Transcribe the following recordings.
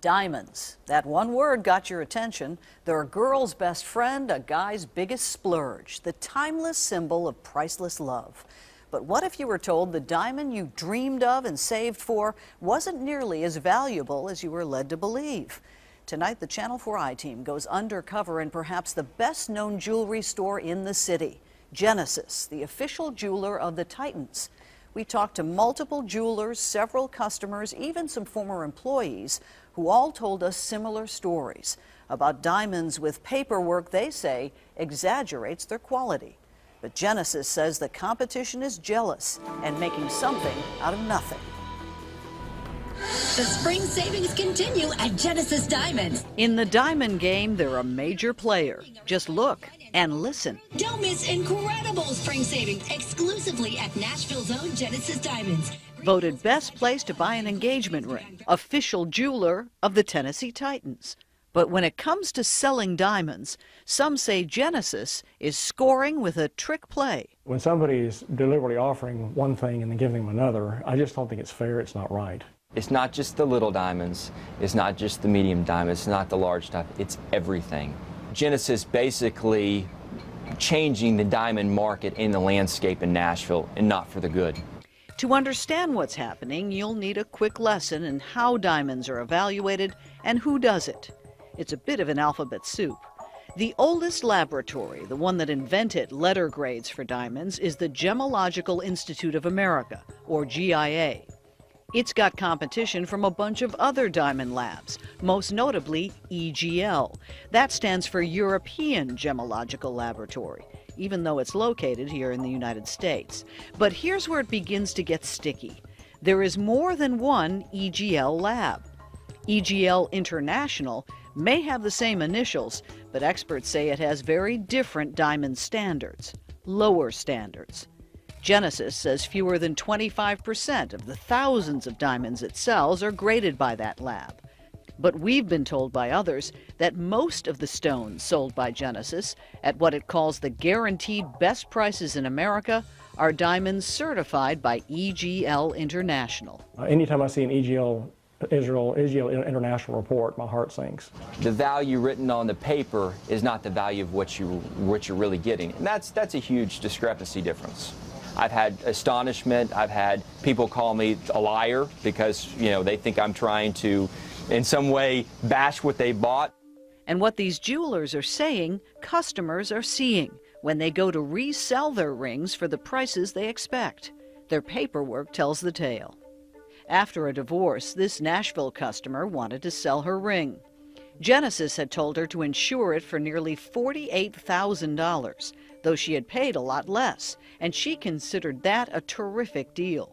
Diamonds. That one word got your attention. They're a girl's best friend, a guy's biggest splurge, the timeless symbol of priceless love. But what if you were told the diamond you dreamed of and saved for wasn't nearly as valuable as you were led to believe? Tonight, the Channel 4i team goes undercover in perhaps the best-known jewelry store in the city, Genesis, the official jeweler of the Titans. We talked to multiple jewelers, several customers, even some former employees who all told us similar stories about diamonds with paperwork they say exaggerates their quality. But Genesis says the competition is jealous and making something out of nothing. The spring savings continue at Genesis Diamonds. In the diamond game, they're a major player. Just look and listen. Don't miss incredible spring savings exclusively at Nashville's own Genesis Diamonds. Voted best place to buy an engagement ring, official jeweler of the Tennessee Titans. But when it comes to selling diamonds, some say Genesis is scoring with a trick play. When somebody is deliberately offering one thing and then giving them another, I just don't think it's fair. It's not right. It's not just the little diamonds, it's not just the medium diamonds, it's not the large stuff, it's everything. Genesis basically changing the diamond market in the landscape in Nashville, and not for the good. To understand what's happening, you'll need a quick lesson in how diamonds are evaluated and who does it. It's a bit of an alphabet soup. The oldest laboratory, the one that invented letter grades for diamonds, is the Gemological Institute of America, or GIA. It's got competition from a bunch of other diamond labs, most notably EGL. That stands for European Gemological Laboratory, even though it's located here in the United States. But here's where it begins to get sticky. There is more than one EGL lab. EGL International may have the same initials, but experts say it has very different diamond standards, lower standards. Genesis says fewer than 25% of the thousands of diamonds it sells are graded by that lab. But we've been told by others that most of the stones sold by Genesis at what it calls the guaranteed best prices in America are diamonds certified by EGL International. Anytime I see an EGL International report, my heart sinks. The value written on the paper is not the value of what you're really getting, and that's a huge discrepancy difference. I've had astonishment. I've had people call me a liar because, they think I'm trying to, in some way, bash what they bought. And what these jewelers are saying, customers are seeing when they go to resell their rings for the prices they expect. Their paperwork tells the tale. After a divorce, this Nashville customer wanted to sell her ring. Genesis had told her to insure it for nearly $48,000, though she had paid a lot less, and she considered that a terrific deal.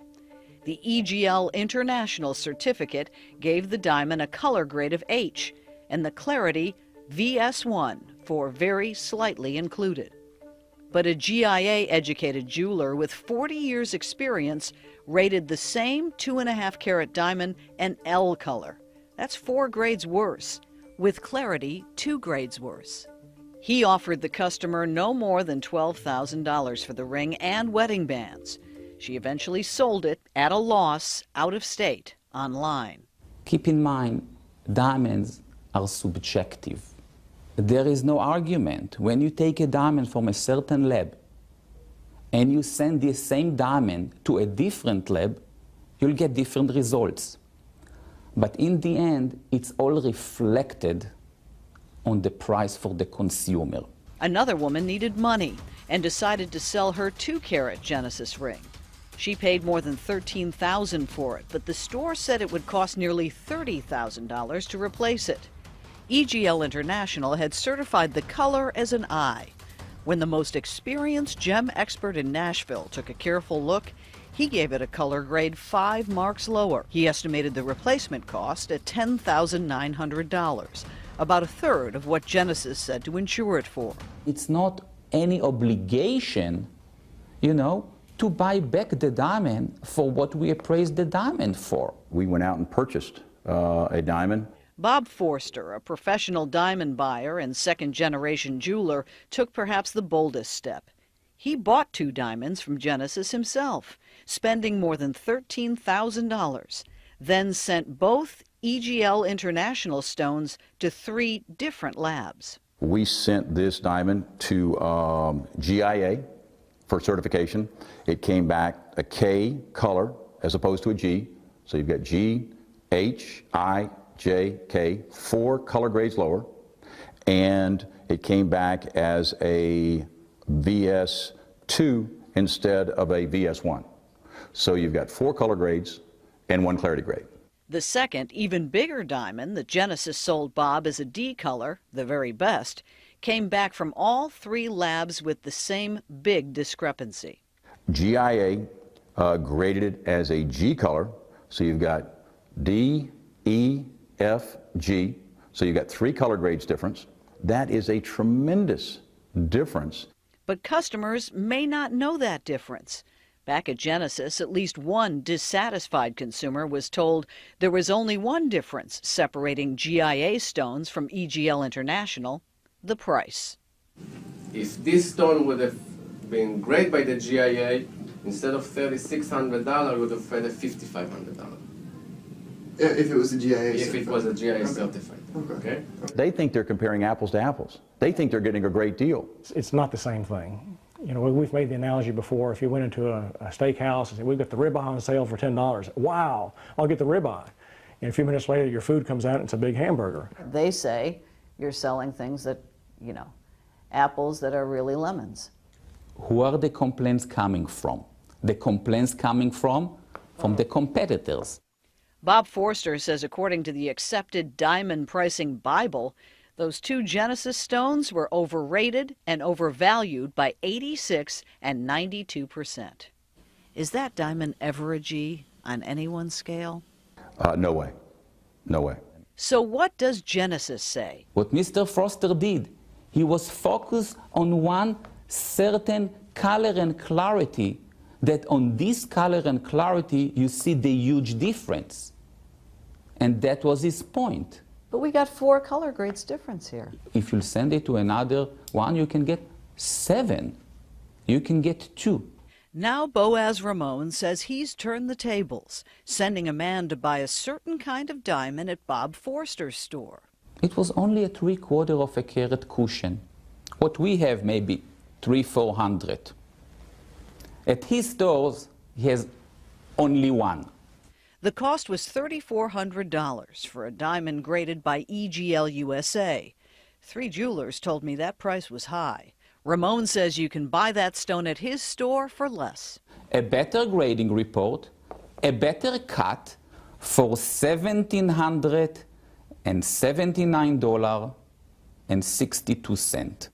The EGL International certificate gave the diamond a color grade of H and the clarity VS1 for very slightly included. But a GIA-educated jeweler with 40 years' experience rated the same 2.5-carat diamond an L color. That's 4 grades worse, with clarity 2 grades worse. He offered the customer no more than $12,000 for the ring and wedding bands. She eventually sold it at a loss out of state online. Keep in mind, diamonds are subjective. There is no argument. When you take a diamond from a certain lab and you send the same diamond to a different lab, you'll get different results. But in the end, it's all reflected on the price for the consumer. Another woman needed money and decided to sell her 2-carat Genesis ring. She paid more than $13,000 for it, but the store said it would cost nearly $30,000 to replace it. EGL International had certified the color as an I. When the most experienced gem expert in Nashville took a careful look, he gave it a color grade 5 marks lower. He estimated the replacement cost at $10,900, about a third of what Genesis said to insure it for. It's not any obligation, to buy back the diamond for what we appraised the diamond for. We went out and purchased a diamond. Bob Forster, a professional diamond buyer and second-generation jeweler, took perhaps the boldest step. He bought 2 diamonds from Genesis himself, spending more than $13,000, then sent both EGL International stones to 3 different labs. We sent this diamond to GIA for certification. It came back a K color as opposed to a G. So you've got G, H, I, J, K, 4 color grades lower. And it came back as a VS2 instead of a VS1. So you've got 4 color grades and 1 clarity grade. The second, even bigger diamond that Genesis sold Bob as a D color, the very best, came back from all 3 labs with the same big discrepancy. GIA graded it as a G color, so you've got D, E, F, G, so you've got 3 color grades difference. That is a tremendous difference. But customers may not know that difference. Back at Genesis, at least one dissatisfied consumer was told there was only one difference separating GIA stones from EGL International: the price. If this stone would have been graded by the GIA, instead of $3,600, would have paid $5,500. If it was a GIA If it was a GIA Okay. certified. Okay. They think they're comparing apples to apples. They think they're getting a great deal. It's not the same thing. You know, we've made the analogy before. If you went into a steakhouse and said, we've got the ribeye on sale for $10. Wow, I'll get the ribeye. And a few minutes later, your food comes out and it's a big hamburger. They say you're selling things that, apples that are really lemons. Who are the complaints coming from? The complaints coming from the competitors. Bob Forster says according to the accepted diamond pricing Bible, those 2 Genesis stones were overrated and overvalued by 86% and 92%. Is that diamond ever a G on anyone's scale? No way. No way. So what does Genesis say? What Mr. Forster did, he was focused on one certain color and clarity, that on this color and clarity you see the huge difference. And that was his point. But we got 4 color grades difference here. If you send it to another one, you can get 7. You can get 2. Now Boaz Ramon says he's turned the tables, sending a man to buy a certain kind of diamond at Bob Forster's store. It was only a 3/4 of a carat cushion. What we have, maybe 300-400. At his stores, he has only 1. The cost was $3,400 for a diamond graded by EGL USA. 3 jewelers told me that price was high. Ramon says you can buy that stone at his store for less. A better grading report, a better cut for $1,779.62.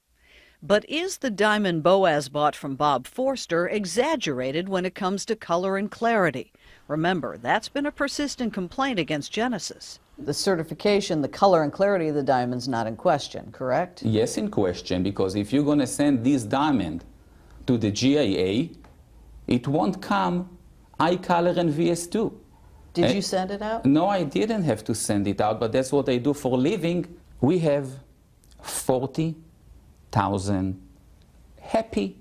But is the diamond Boaz bought from Bob Forster exaggerated when it comes to color and clarity? Remember, that's been a persistent complaint against Genesis. The certification, the color and clarity of the diamond's not in question, correct? Yes, in question, because if you're going to send this diamond to the GIA, it won't come eye color and VS2. Did you send it out? No, I didn't have to send it out, but that's what I do for a living. We have 40,000 happy,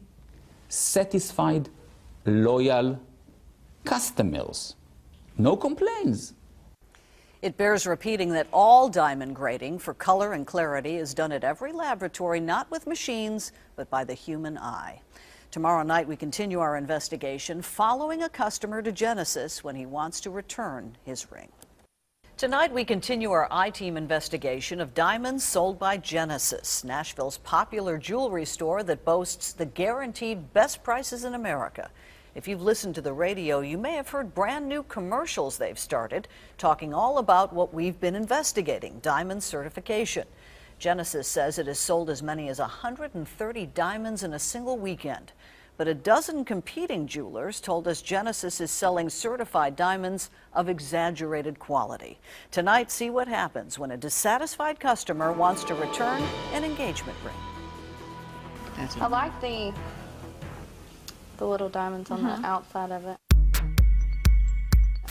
satisfied, loyal customers. No complaints. It bears repeating that all diamond grading for color and clarity is done at every laboratory, not with machines, but by the human eye. Tomorrow night, we continue our investigation following a customer to Genesis when he wants to return his ring. Tonight, we continue our I-Team investigation of diamonds sold by Genesis, Nashville's popular jewelry store that boasts the guaranteed best prices in America. If you've listened to the radio, you may have heard brand new commercials they've started talking all about what we've been investigating, diamond certification. Genesis says it has sold as many as 130 diamonds in a single weekend. But a dozen competing jewelers told us Genesis is selling certified diamonds of exaggerated quality. Tonight, see what happens when a dissatisfied customer wants to return an engagement ring. I like the little diamonds on the outside of it.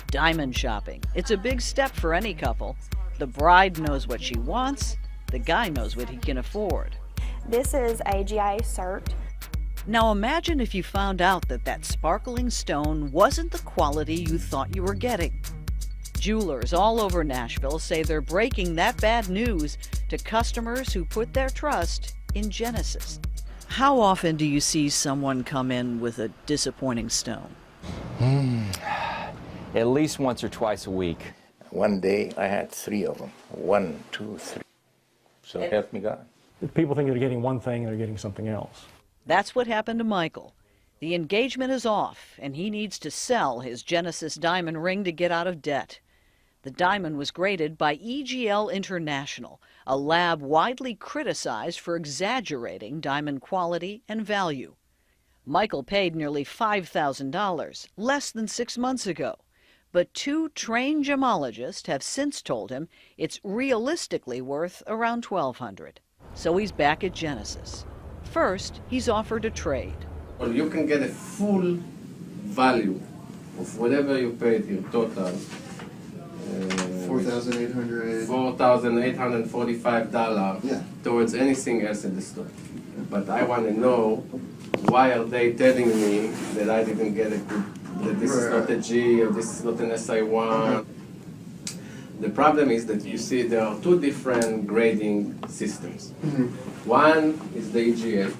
Diamond shopping. It's a big step for any couple. The bride knows what she wants. The guy knows what he can afford. This is a GIA cert. Now imagine if you found out that that sparkling stone wasn't the quality you thought you were getting. Jewelers all over Nashville say they're breaking that bad news to customers who put their trust in Genesis. How often do you see someone come in with a disappointing stone? At least once or twice a week. One day I had 3 of them. 1, 2, 3. So help me God. People think they're getting one thing and they're getting something else. That's what happened to Michael. The engagement is off, and he needs to sell his Genesis diamond ring to get out of debt. The diamond was graded by EGL International, a lab widely criticized for exaggerating diamond quality and value. Michael paid nearly $5,000, less than 6 months ago. But 2 trained gemologists have since told him it's realistically worth around $1,200. So he's back at Genesis. First, he's offered a trade. Well, you can get a full value of whatever you paid here, total. $4,845 towards anything else in the store. But I want to know, why are they telling me that I didn't get a good, that this is not a G or this is not an SI1? The problem is that you see there are 2 different grading systems. One is the EGA,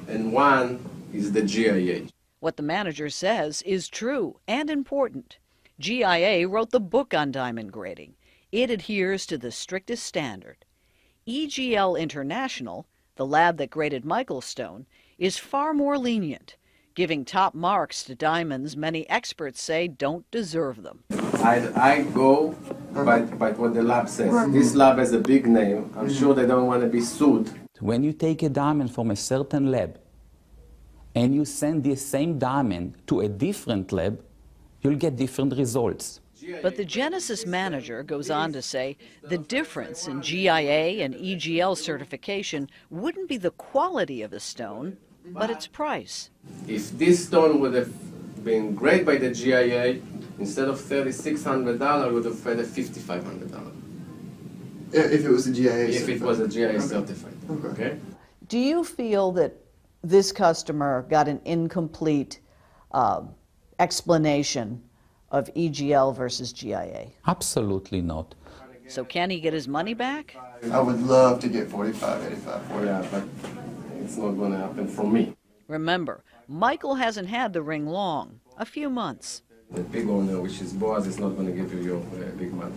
and one is the GIA. What the manager says is true and important. GIA wrote the book on diamond grading. It adheres to the strictest standard. EGL International, the lab that graded Michael's stone, is far more lenient, giving top marks to diamonds many experts say don't deserve them. I go by what the lab says. This lab has a big name. I'm sure they don't want to be sued. When you take a diamond from a certain lab and you send the same diamond to a different lab, you'll get different results. But the Genesis manager goes on to say the difference in GIA and EGL certification wouldn't be the quality of the stone, but its price. If this stone would have been graded by the GIA, instead of $3,600, we would have paid $5,500. If it was a GIA If it was a GIA certified. Okay. Do you feel that this customer got an incomplete explanation of EGL versus GIA? Absolutely not. So can he get his money back? I would love to get 45, 85 for it. Yeah, but it's not going to happen for me. Remember, Michael hasn't had the ring long, a few months. The big owner, which is Boaz, is not going to give you your big money.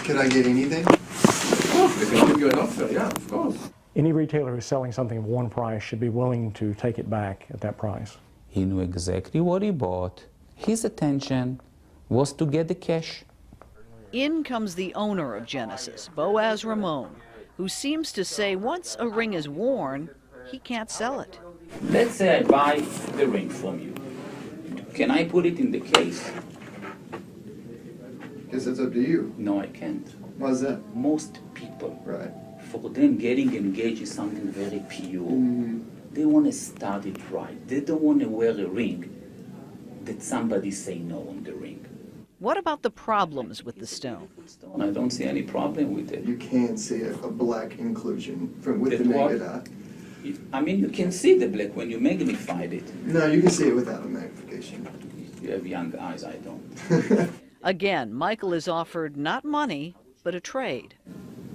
Could I get anything? They can give you an offer, yeah, of course. Any retailer who's selling something at one price should be willing to take it back at that price. He knew exactly what he bought. His attention was to get the cash. In comes the owner of Genesis, Boaz Ramon, who seems to say once a ring is worn, he can't sell it. Let's say I buy the ring from you. Can I put it in the case? Guess it's up to you. No, I can't. Why is that? Most people, for them getting engaged is something very pure. They want to start it right. They don't want to wear a ring that somebody say no on the ring. What about the problems with the stone? I don't see any problem with it. You can see a black inclusion with the naked eye. I mean, you can see the black when you magnified it. No, you can see it without a magnification. You have young eyes, I don't. Again, Michael is offered not money, but a trade.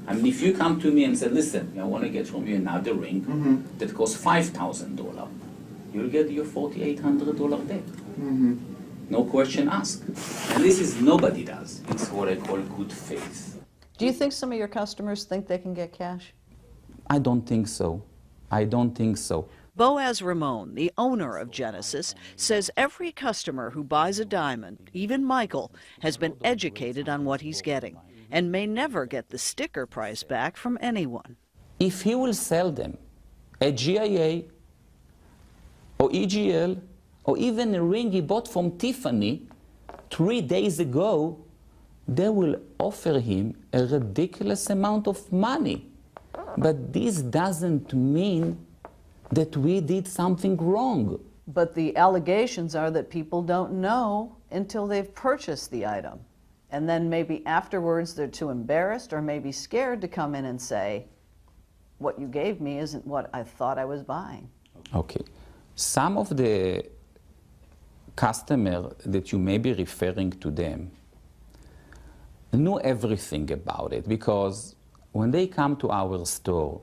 I mean, if you come to me and say, listen, I want to get from you another ring that costs $5,000, you'll get your $4,800 back. No question asked. And this is nobody does. It's what I call good faith. Do you think some of your customers think they can get cash? I don't think so. I don't think so. Boaz Ramon, the owner of Genesis, says every customer who buys a diamond, even Michael, has been educated on what he's getting and may never get the sticker price back from anyone. If he will sell them at GIA or EGL or even a ring he bought from Tiffany 3 days ago, they will offer him a ridiculous amount of money. But this doesn't mean that we did something wrong. But the allegations are that people don't know until they've purchased the item. And then maybe afterwards they're too embarrassed or maybe scared to come in and say, what you gave me isn't what I thought I was buying. Okay. Some of the customers that you may be referring to them, knew everything about it, because when they come to our store,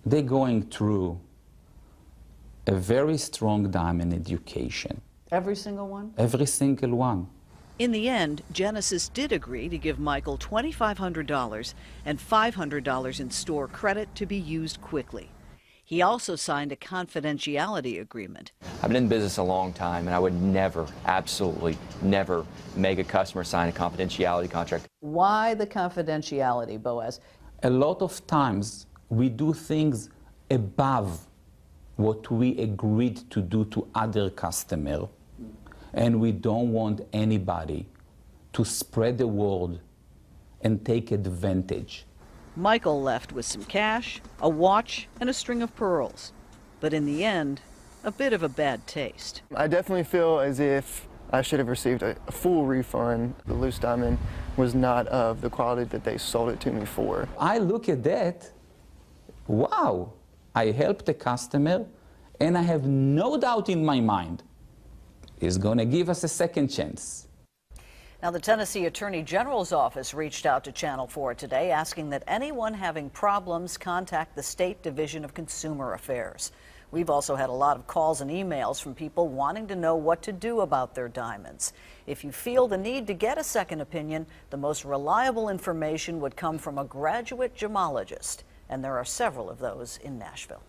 they're going through a very strong diamond education. Every single one? Every single one. In the end, Genesis did agree to give Michael $2,500 and $500 in store credit to be used quickly. He also signed a confidentiality agreement. I've been in business a long time, and I would never, absolutely never, make a customer sign a confidentiality contract. Why the confidentiality, Boaz? A lot of times we do things above what we agreed to do to other customers, and we don't want anybody to spread the word and take advantage. Michael left with some cash, a watch, and a string of pearls. But in the end, a bit of a bad taste. I definitely feel as if I should have received a full refund. The loose diamond was not of the quality that they sold it to me for. I look at that, wow, I helped the customer, and I have no doubt in my mind he's going to give us a second chance. Now, the Tennessee Attorney General's office reached out to Channel 4 today, asking that anyone having problems contact the State Division of Consumer Affairs. We've also had a lot of calls and emails from people wanting to know what to do about their diamonds. If you feel the need to get a second opinion, the most reliable information would come from a graduate gemologist, and there are several of those in Nashville.